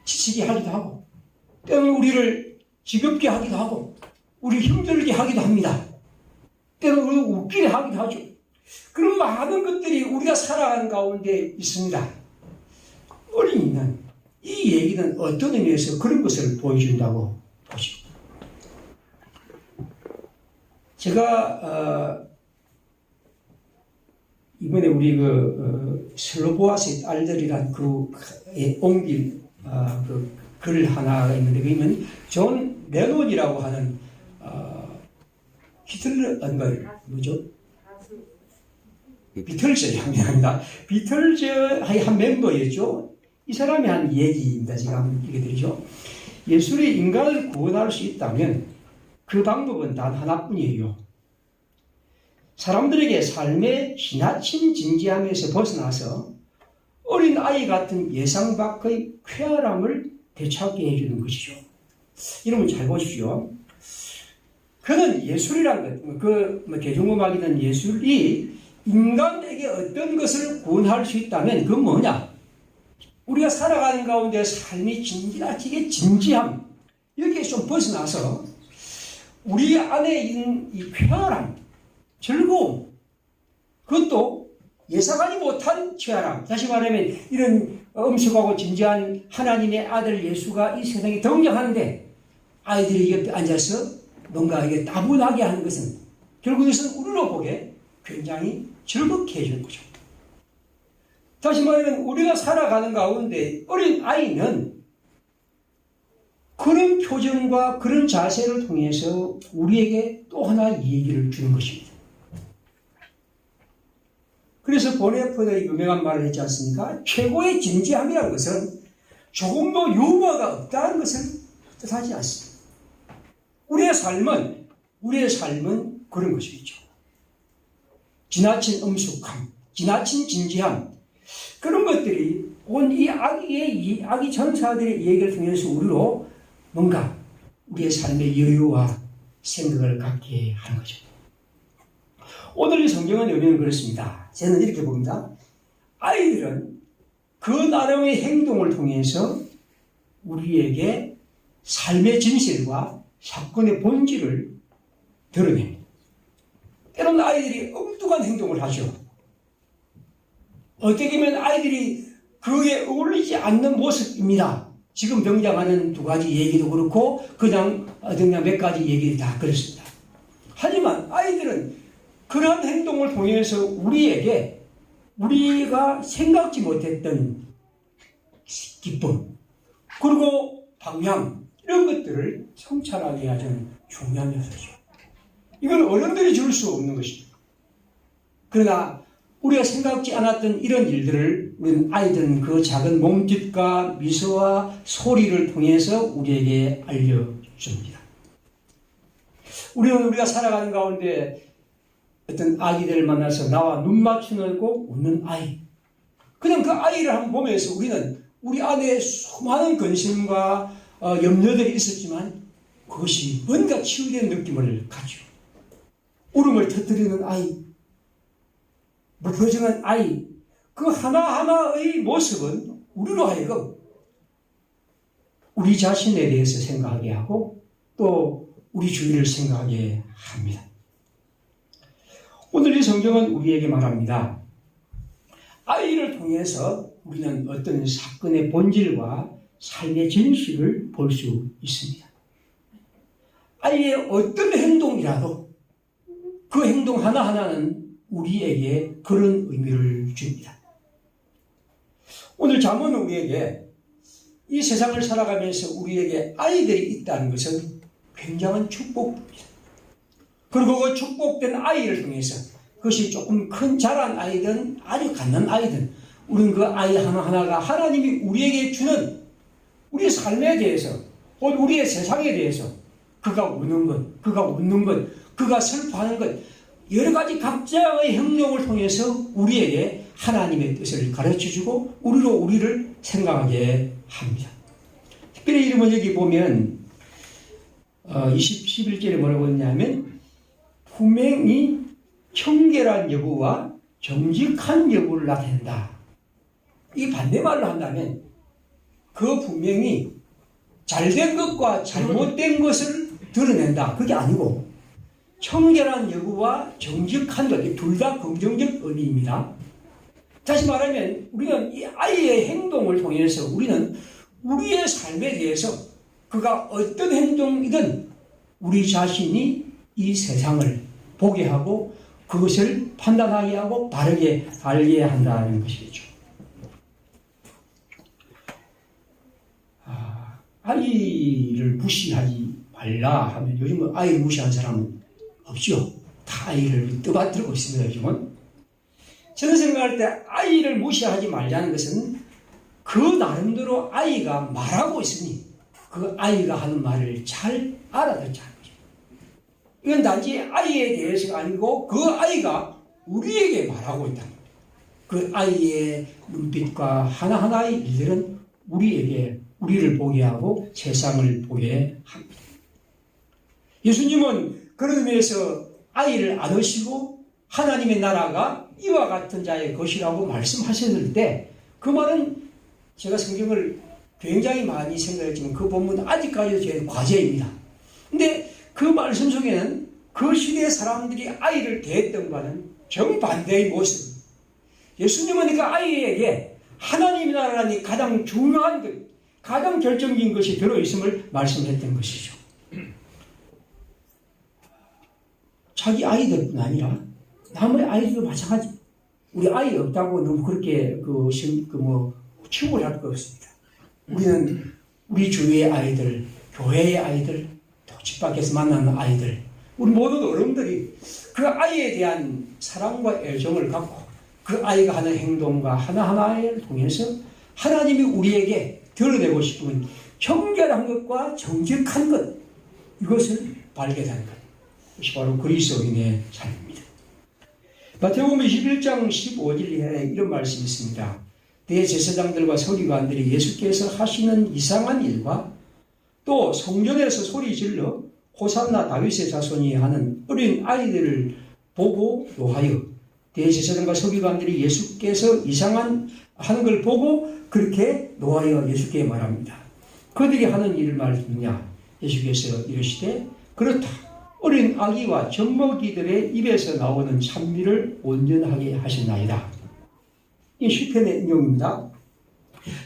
지치게 하기도 하고 때로는 우리를 지겹게 하기도 하고 우리 힘들게 하기도 합니다. 때로는 우리를 웃기게 하기도 하죠. 그런 많은 것들이 우리가 살아가는 가운데 있습니다. 어린이는 이 얘기는 어떤 의미에서 그런 것을 보여준다고 보시고, 제가 이번에 우리 슬로보아스의 딸들이란 옮긴 글 하나가 있는데, 그러면 존 레논이라고 하는 비틀즈의 합니다. 비틀즈의 한 멤버였죠. 이 사람이 한 얘기입니다. 제가 한번 읽어드리죠. 예술이 인간을 구원할 수 있다면 그 방법은 단 하나뿐이에요. 사람들에게 삶의 지나친 진지함에서 벗어나서 어린 아이 같은 예상 밖의 쾌활함을 되찾게 해주는 것이죠. 여러분 잘 보십시오. 그는 예술이란 것, 대중음악이든 예술이 인간에게 어떤 것을 구원할 수 있다면 그건 뭐냐? 우리가 살아가는 가운데 삶이 지나치게 진지함, 여기에 좀 벗어나서 우리 안에 있는 이 쾌활함, 즐거움, 그것도 예상하지 못한 쾌활함, 다시 말하면 이런 엄숙하고 진지한 하나님의 아들 예수가 이 세상에 등장하는데 아이들이 옆에 앉아서 뭔가 이게 따분하게 하는 것은 결국 이것은 우리로 보기에 굉장히 즐겁게 해주는 거죠. 다시 말하면 우리가 살아가는 가운데 어린 아이는 그런 표정과 그런 자세를 통해서 우리에게 또 하나 얘기를 주는 것입니다. 그래서 보네포드의 유명한 말을 했지 않습니까? 최고의 진지함이라는 것은 조금도 유머가 없다는 것을 뜻하지 않습니다. 우리의 삶은 그런 것이죠. 지나친 엄숙함, 지나친 진지함, 그런 것들이 온 이 악의 전사들의 얘기를 통해서 우리로 뭔가 우리의 삶의 여유와 생각을 갖게 하는 거죠. 오늘 이 성경의 의미는 그렇습니다. 저는 이렇게 봅니다. 아이들은 그 나름의 행동을 통해서 우리에게 삶의 진실과 사건의 본질을 드러냅니다. 때로는 아이들이 엉뚱한 행동을 하죠. 어떻게 보면 아이들이 그에 어울리지 않는 모습입니다. 지금 등장하는 두 가지 얘기도 그렇고 그냥 몇 가지 얘기를 다 그렇습니다. 하지만 아이들은 그런 행동을 통해서 우리가 생각지 못했던 기쁨, 그리고 방향, 이런 것들을 성찰하게 하는 중요한 요소죠. 이건 어른들이 줄 수 없는 것입니다. 그러나 우리가 생각지 않았던 이런 일들을 우리는 아이들은 그 작은 몸짓과 미소와 소리를 통해서 우리에게 알려줍니다. 우리가 살아가는 가운데 어떤 아기들을 만나서 나와 눈 맞추고 웃는 아이, 그냥 그 아이를 한번 보면서 우리는 우리 안에 수많은 근심과 염려들이 있었지만 그것이 뭔가 치유된 느낌을 가지고 울음을 터뜨리는 아이, 무표정한 아이, 그 하나하나의 모습은 우리로 하여금 우리 자신에 대해서 생각하게 하고 또 우리 주위를 생각하게 합니다. 오늘 이 성경은 우리에게 말합니다. 아이를 통해서 우리는 어떤 사건의 본질과 삶의 진실을 볼 수 있습니다. 아이의 어떤 행동이라도 그 행동 하나하나는 우리에게 그런 의미를 줍니다. 오늘 잠언은 우리에게 이 세상을 살아가면서 우리에게 아이들이 있다는 것은 굉장한 축복입니다. 그리고 그 축복된 아이를 통해서 그것이 조금 큰 자란 아이든 아주 갓난 아이든 우리는 그 아이 하나하나가 하나님이 우리에게 주는 우리 삶에 대해서, 우리의 세상에 대해서 그가 우는 것, 그가 웃는 것, 그가 슬퍼하는 것, 여러 가지 각자의 행동을 통해서 우리에게 하나님의 뜻을 가르쳐주고 우리를 생각하게 합니다. 특별히 이러면 여기 보면 11절에 뭐라고 했냐면 분명히 청결한 여부와 정직한 여부를 나타낸다. 이 반대말로 한다면 그 분명히 잘된 것과 잘못된 것을 드러낸다. 그게 아니고 청결한 여부와 정직한 것, 둘 다 긍정적 의미입니다. 다시 말하면 우리는 이 아이의 행동을 통해서 우리는 우리의 삶에 대해서 그가 어떤 행동이든 우리 자신이 이 세상을 보게 하고 그것을 판단하게 하고 바르게 알게 한다는 것이겠죠. 아이를 무시하지 말라 하면 요즘은 아이를 무시하는 사람은 없죠. 다 아이를 떠받들고 있습니다. 요즘은. 저는 생각할 때 아이를 무시하지 말자는 것은 그 나름대로 아이가 말하고 있으니 그 아이가 하는 말을 잘 알아듣자는 거죠. 이건 단지 아이에 대해서가 아니고 그 아이가 우리에게 말하고 있다는 거예요. 그 아이의 눈빛과 하나하나의 일들은 우리를 보게 하고 세상을 보게 합니다. 예수님은 그런 의미에서 아이를 안으시고 하나님의 나라가 이와 같은 자의 것이라고 말씀하셨을 때 그 말은 제가 성경을 굉장히 많이 생각했지만 그 본문은 아직까지도 제 과제입니다. 근데 그 말씀 속에는 그 시대의 사람들이 아이를 대했던 것과는 정반대의 모습. 예수님은 그 아이에게 하나님의 나라라는 가장 중요한 것, 가장 결정적인 것이 들어있음을 말씀했던 것이죠. 자기 아이들뿐 아니라 남의 아이들도 마찬가지. 우리 아이 없다고 너무 그렇게 치부를 할 거 없습니다. 우리는 우리 주위의 아이들, 교회의 아이들, 또 집 밖에서 만나는 아이들, 우리 모든 어른들이 그 아이에 대한 사랑과 애정을 갖고 그 아이가 하는 행동과 하나하나를 통해서 하나님이 우리에게 드러내고 싶은 정결한 것과 정직한 것, 이것을 발견하는 것. 이것이 바로 그리스도인의 삶입니다. 마태복음 21장 15절에 이런 말씀이 있습니다. 대제사장들과 서기관들이 예수께서 하시는 이상한 일과 또 성전에서 소리 질러 호산나 다윗의 자손이 하는 어린 아이들을 보고 노하여, 대제사장과 서기관들이 예수께서 이상한 하는 걸 보고 그렇게 노하여 예수께 말합니다. 그들이 하는 일을 말하느냐? 예수께서 이르시되 그렇다. 어린 아기와 젖먹이들의 입에서 나오는 찬미를 온전하게 하셨나이다. 이 시편의 인용입니다.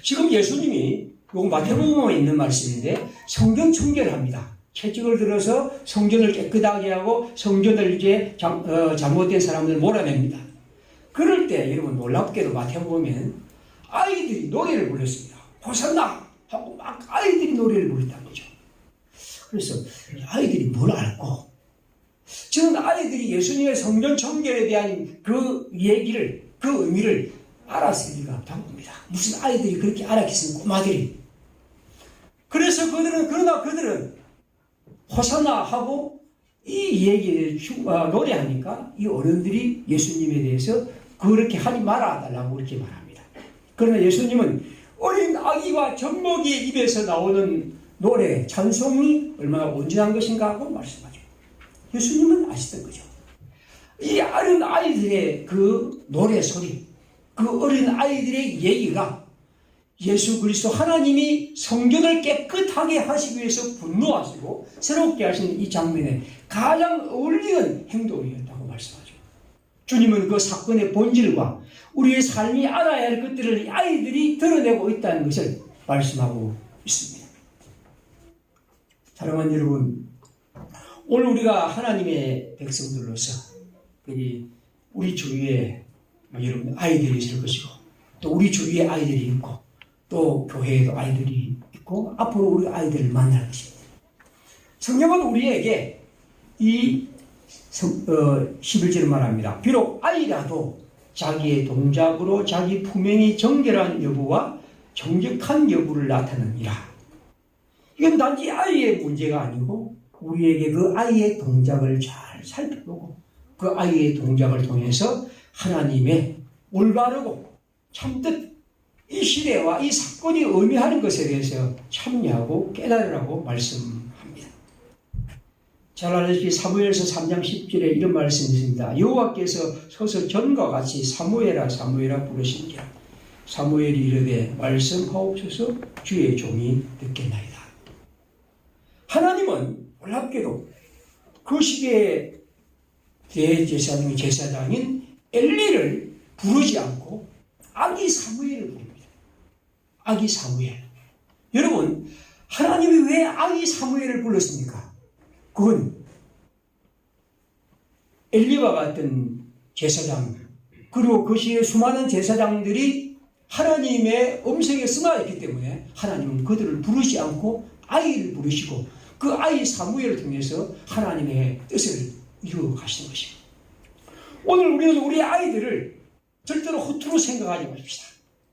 지금 예수님이 요 마태복음에 있는 말씀인데 성전 청결을 합니다. 채찍을 들어서 성전을 깨끗하게 하고 성전을 이제 잘못된 사람들을 몰아냅니다. 그럴 때 여러분 놀랍게도 마태복음에는 아이들이 노래를 불렀습니다. 호산나 하고 막 아이들이 노래를 불렀다는 거죠. 그래서 아이들이 뭘 알고, 저는 아이들이 예수님의 성전 청결에 대한 그 얘기를, 그 의미를 알았을 리가 없다고 봅니다. 무슨 아이들이 그렇게 알았겠습니까? 꼬마들이. 그래서 그러나 그들은 호산나 하고 이 얘기를 노래하니까 이 어른들이 예수님에 대해서 그렇게 하지 말아달라고 그렇게 말합니다. 그러나 예수님은 어린 아기와 젖먹이의 입에서 나오는 노래, 찬송이 얼마나 온전한 것인가 하고 말씀하죠. 예수님은 아시던 거죠. 이 어린 아이들의 그 노래 소리, 그 어린 아이들의 얘기가 예수 그리스도 하나님이 성전을 깨끗하게 하시기 위해서 분노하시고 새롭게 하시는 이 장면에 가장 어울리는 행동이었다고 말씀하죠. 주님은 그 사건의 본질과 우리의 삶이 알아야 할 것들을 아이들이 드러내고 있다는 것을 말씀하고 있습니다. 사랑하는 여러분, 오늘 우리가 하나님의 백성들로서 우리 주위에 여러분 아이들이 있을 것이고 또 우리 주위에 아이들이 있고 또 교회에도 아이들이 있고 앞으로 우리 아이들을 만날 것입니다. 성경은 우리에게 이 11절을 말합니다. 비록 아이라도 자기의 동작으로 자기 품행이 정결한 여부와 정직한 여부를 나타냅니다. 이건 단지 아이의 문제가 아니고 우리에게 그 아이의 동작을 잘 살펴보고 그 아이의 동작을 통해서 하나님의 올바르고 참뜻 이 시대와 이 사건이 의미하는 것에 대해서 참여하고 깨달으라고 말씀합니다. 잘 알다시피 사무엘서 3장 10절에 이런 말씀이 있습니다. 여호와께서 서서 전과 같이 사무엘아 사무엘아 부르시니라. 사무엘이 이르되 말씀하옵소서 주의 종이 듣겠나이다. 하나님은 놀랍게도 그 시대에 대제사장인 엘리를 부르지 않고 아기 사무엘을 부릅니다. 아기 사무엘. 여러분, 하나님이 왜 아기 사무엘을 불렀습니까? 그건 엘리와 같은 제사장, 그리고 그 시에 수많은 제사장들이 하나님의 음성에 승하였기 때문에 하나님은 그들을 부르지 않고 아이를 부르시고 그 아이 사무엘을 통해서 하나님의 뜻을 이루어 가시는 것입니다. 오늘 우리는 우리 아이들을 절대로 허투루 생각하지 마십시다.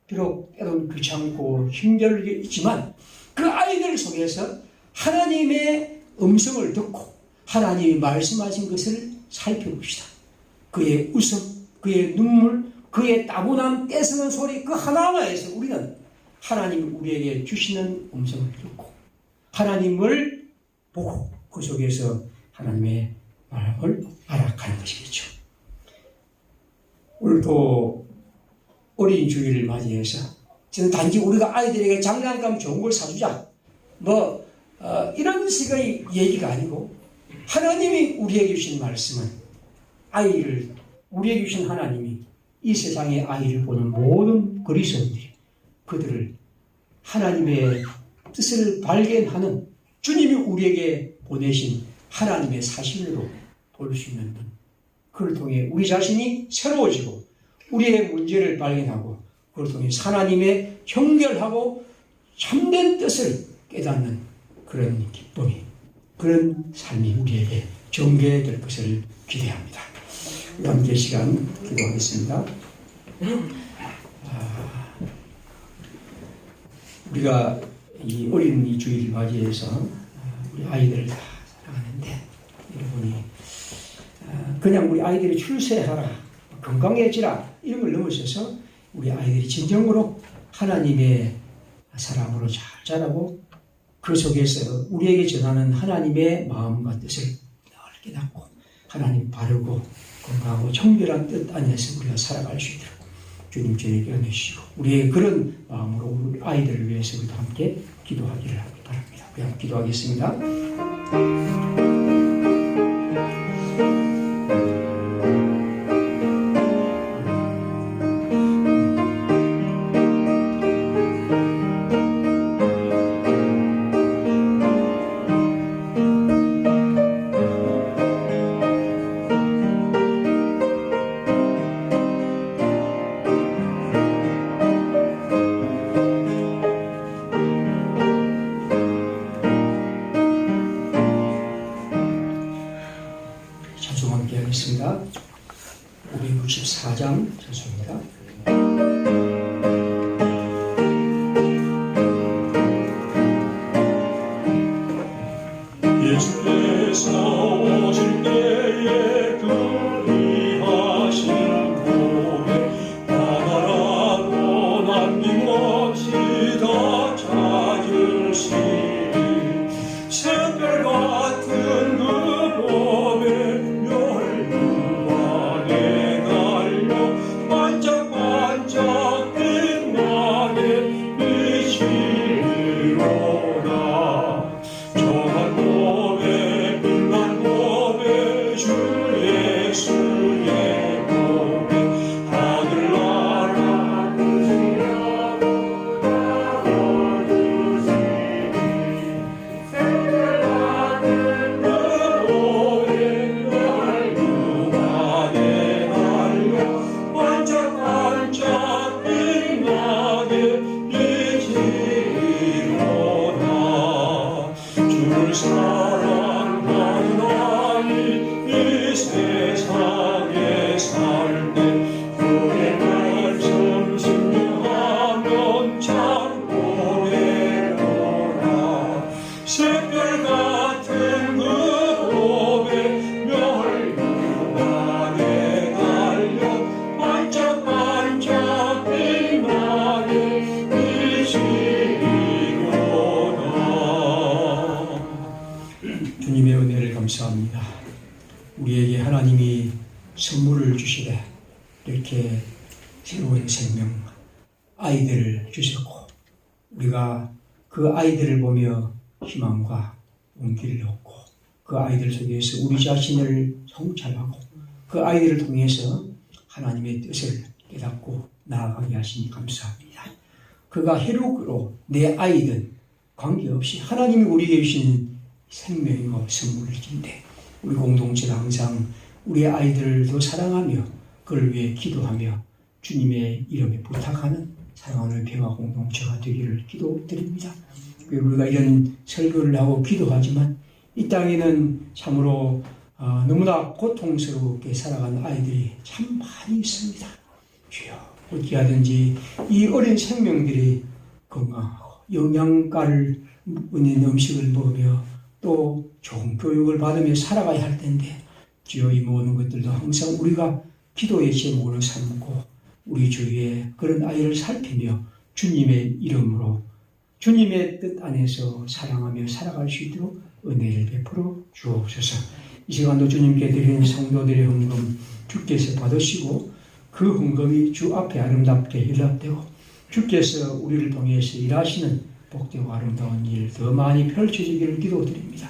비록 때론 귀찮고 힘들겠지만 그 아이들 속에서 하나님의 음성을 듣고 하나님이 말씀하신 것을 살펴봅시다. 그의 웃음, 그의 눈물, 그의 따분한 떼쓰는 소리 그 하나하나에서 우리는 하나님이 우리에게 주시는 음성을 듣고 하나님을 보고 그 속에서 하나님의 마음을 알아가는 것이겠죠. 오늘도 어린 주일을 맞이해서 저는 단지 우리가 아이들에게 장난감 좋은 걸 사주자 이런 식의 얘기가 아니고 하나님이 우리에게 주신 말씀은 아이를 우리에게 주신 하나님이 이 세상의 아이를 보는 모든 그리스도인들이 그들을 하나님의 뜻을 발견하는 주님이 우리에게 보내신 하나님의 사실로 볼 수 있는 분, 그를 통해 우리 자신이 새로워지고 우리의 문제를 발견하고 그를 통해 하나님의 정결하고 참된 뜻을 깨닫는 그런 기쁨이, 그런 삶이 우리에게 전개될 것을 기대합니다. 함께 시간 기도하겠습니다. 우리가 이 어린 이 주일을 맞이해서 우리 아이들을 다 사랑하는데 여러분이 그냥 우리 아이들이 출세하라, 건강해지라 이런 걸 넘어서서 우리 아이들이 진정으로 하나님의 사람으로 잘 자라고 그 속에서 우리에게 전하는 하나님의 마음과 뜻을 늘 깨닫고 하나님 바르고 건강하고 청결한 뜻 안에서 우리가 살아갈 수 있도록 주님 저에게 은혜 주시고 우리의 그런 마음으로 우리 아이들을 위해서 우리도 함께 기도하기를 바랍니다. 우리 함께 기도하겠습니다. 찬송 함께 하겠습니다. 564장 찬송입니다. 예수께서 오실 때에 그리하신 고백 바다라고 남김없이 다 찾으시리 새별 같은 그 고백 멸류관에 달려 반짝반짝 빛나게 비치리로다 정한 고백 빛난 고백 주 예수의 고백 하늘나라 부시려고 나눠주시니 새별 같은 그 고백 멸류관에 달려 반짝반짝 빛나게 비치리로다 주를 사랑하는 아이 이 세상에 살 때 그의 말씀 순종하면 참 고백하라 새별 같은 그 고백 멸류관에 달려 반짝반짝 빛나게 비치리로다. 주님의 은혜를 감사합니다. 우리에게 하나님이 선물을 주시되 이렇게 새로운 생명, 아이들을 주셨고 우리가 그 아이들을 보며 희망과 용기를 얻고 그 아이들 속에서 우리 자신을 성찰하고 그 아이들을 통해서 하나님의 뜻을 깨닫고 나아가게 하시니 감사합니다. 그가 해롭으로 내 아이든 관계없이 하나님이 우리에게 주시는 생명이고 선물일진데 우리 공동체가 항상 우리의 아이들도 사랑하며 그를 위해 기도하며 주님의 이름에 부탁하는 사랑하는 평화 공동체가 되기를 기도드립니다. 우리가 이런 설교를 하고 기도하지만 이 땅에는 참으로 너무나 고통스럽게 살아가는 아이들이 참 많이 있습니다. 주여 어떻게 하든지 이 어린 생명들이 건강하고 영양가를 있는 음식을 먹으며 또 좋은 교육을 받으며 살아가야 할 텐데 주여 이 모든 것들도 항상 우리가 기도의 제목으로 삼고 우리 주위에 그런 아이를 살피며 주님의 이름으로 주님의 뜻 안에서 사랑하며 살아갈 수 있도록 은혜를 베풀어 주옵소서. 이 시간도 주님께 드리는 성도들의 헌금 주께서 받으시고 그 헌금이 주 앞에 아름답게 연락되고 주께서 우리를 통해서 일하시는 복되고 아름다운 일 더 많이 펼쳐지기를 기도드립니다.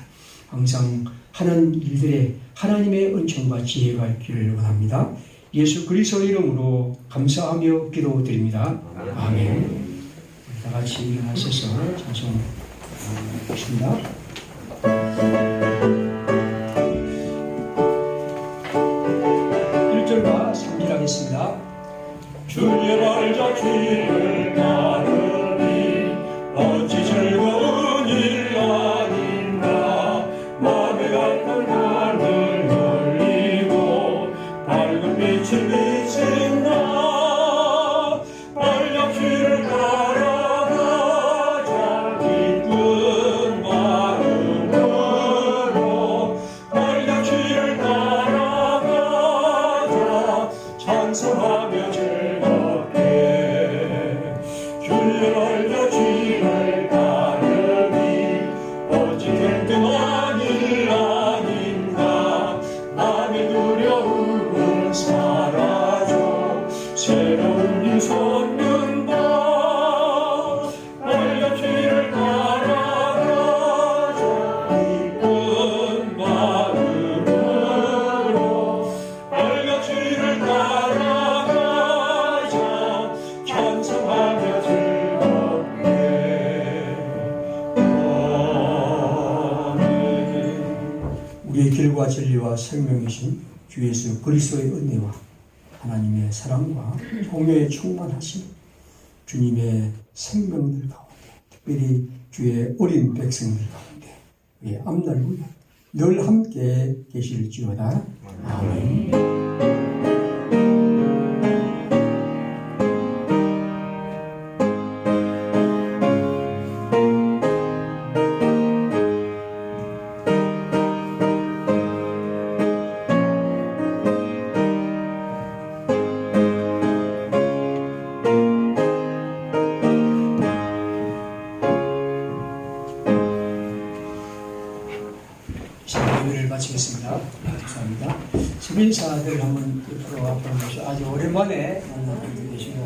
항상 하는 일들에 하나님의 은총과 지혜가 있기를 원합니다. 예수 그리스도 이름으로 감사하며 기도드립니다. 아멘. 다 같이 일어나셔서 찬송하겠습니다. 1절과 3절 하겠습니다. 주를 알자 주를 따르니 어찌 즐거운 일 아닌가. 마음의 갈등 하늘 열리고 밝은 빛이 비친다. 빨리 주를 따라가자 기쁜 마음으로. 빨리 주를 따라가자 찬송하며 즐겁게. 주를 알려 주를 따르니 어찌 든든한 일 아닌가. 남의 두려움은 사라져 새로운 일 솟는다. 알려 주를 따라가자 기쁜 마음으로. 알려 주를 따라가자 찬송하며 즐겁게. 아멘. 우리의 길과 진리와 생명이신 주 예수 그리스도의 은혜와 하나님의 사랑과 공유의 충만하신 주님의 생명들 가운데 특별히 주의 어린 백성들 가운데 우리의 앞날보다 늘 함께 계실지어다. 아멘. 예배를 마치겠습니다. 감사합니다. 수빈사들 한번 옆으로 앞으로 모시고 아주 오랜만에 만나게 되시고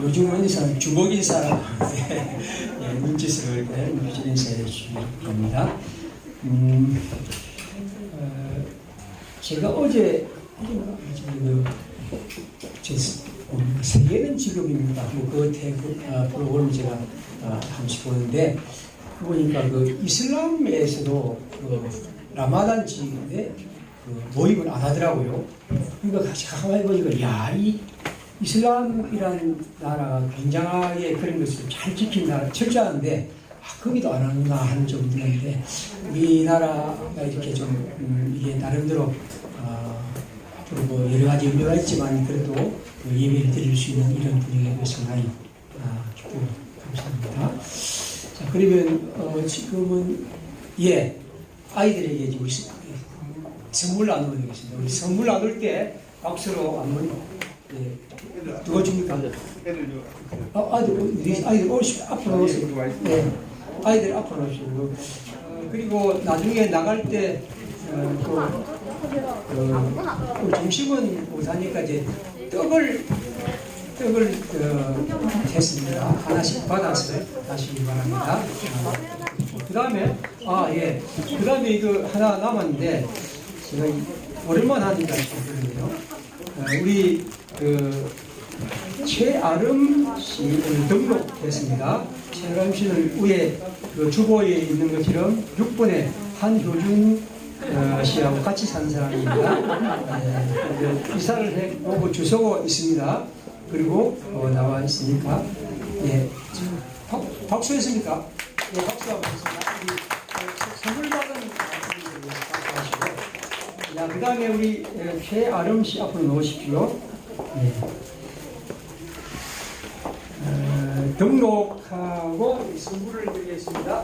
요즘은 인사는 주먹 인사라고 하는데 눈짓을 눈짓 인사해 주시기 바랍니다. 제가 어제 세계는 지금입니다. 그 프로그램 제가 한씩 보는데 보니까 그 이슬람에서도 그 라마단지인데 그 모임을 안 하더라고요. 그러니까 가만히 보니까 이 이슬람이라는 나라가 굉장하게 그런 것을 잘 지킨 나라, 철저한데 거기도 안 하는구나 하는 정도인데 우리나라가 이렇게 좀 이게 나름대로 앞으로 뭐 여러 가지 의미가 있지만 그래도 그 예배를 드릴 수 있는 이런 분위기에 대해서 많이 기쁘고 감사합니다. 자, 그러면 지금은 아이들에게 우리 선물 나누어야 되겠습니다. 우리 선물 나눌 때 박수로 한번 누가 줍니까? 아이들 오시고 앞으로 오세요. 네, 아이들 앞으로 오시고 그리고 나중에 나갈 때 점심은 못하니까 이제 떡을 했습니다. 하나씩 받아서 하시기 바랍니다. 그 다음에 그 다음에 이거 하나 남았는데 제가 오랜만에 하니까 좀 그러네요. 우리 그 최아름 씨 오늘 등록했습니다. 최아름 씨는 위에 그 주보에 있는 것처럼 6번에 한효준 씨하고 같이 사는 사람입니다. 이사를 해보고 주소가 있습니다. 그리고 나와 있으니까 예, 박수했습니까? 예, 박수 한번 했습니다. 선물 받은 박수하시고, 자, 그 다음에 우리 최아름 씨 앞으로 놓으십시오. 예. 등록하고 선물을 드리겠습니다.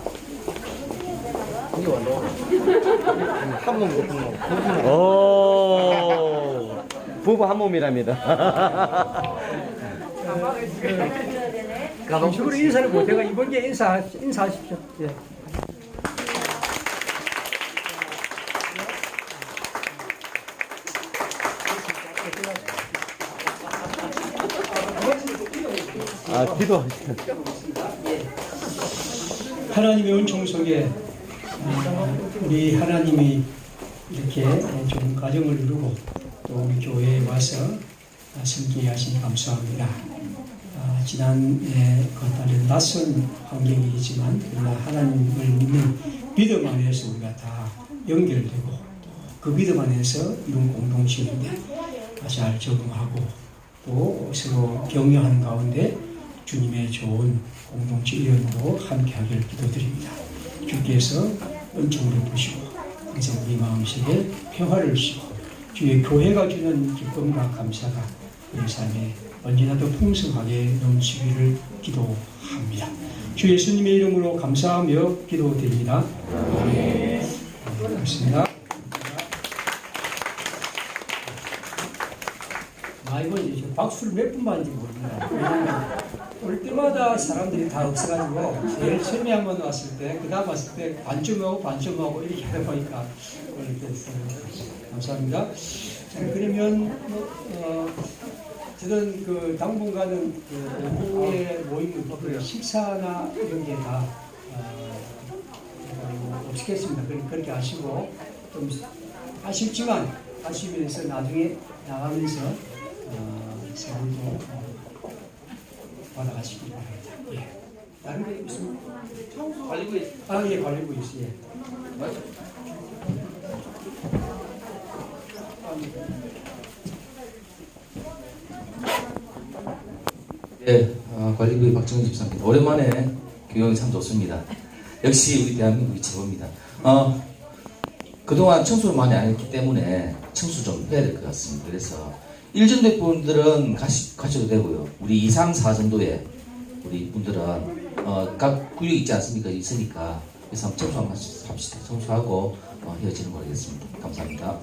오, 부부 한 몸이랍니다. 정식으로 인사를 못해가 이번 게 인사하십시오. 예. 기도하시죠. 하나님의 은총 속에 우리 하나님이 이렇게 좋은 가정을 이루고 또 우리 교회에 와서 섬기게 하시니 감사합니다. 지난 그 딸은 낯선 환경이지만 그러나 하나님을 믿는 믿음 안에서 우리가 다 연결되고 그 믿음 안에서 이룬 공동체인데 잘 적응하고 또 서로 격려하는 가운데 주님의 좋은 공동체 이름으로 함께하기를 기도드립니다. 주께서 은총을 베푸시고 항상 우리 마음속에 평화를 주시고 주의 교회가 주는 기쁨과 감사가 우리 삶에 언제나 더 풍성하게 넘치기를 기도합니다. 주 예수님의 이름으로 감사하며 기도드립니다. 아멘. 고맙습니다. 이번 이제 박수를 몇 분 만인지 모릅니다. 왜냐면 올 때마다 사람들이 다 없어가지고 제일 처음에 한번 왔을 때, 그 다음 왔을 때 반쯤하고 이렇게 하다 보니까 오늘 됐어요. 감사합니다. 자, 그러면 저는 그 당분간은 그 오후에 모임은 식사나 이런 게 다 없겠습니다. 그렇게 하시고 좀 아쉽지만 하시면서 나중에 나가면서 세월도 받아가시기 바랍니다. 예. 다른 게 있습니까? 관리부 예, 관리부 있어요. 예. 예, 관리부의 박정훈 집사입니다. 오랜만에 교육이 참 좋습니다. 역시 우리 대한민국이 최고입니다. 그동안 청소를 많이 안 했기 때문에 청소 좀 해야 될 것 같습니다. 그래서 1전대 분들은 가셔도 되고요. 우리 2, 3, 4 정도의 우리 분들은 각 구역 있지 않습니까? 있으니까 그래서 청소 한번 합시다. 청소하고 헤어지는 거 하겠습니다. 감사합니다.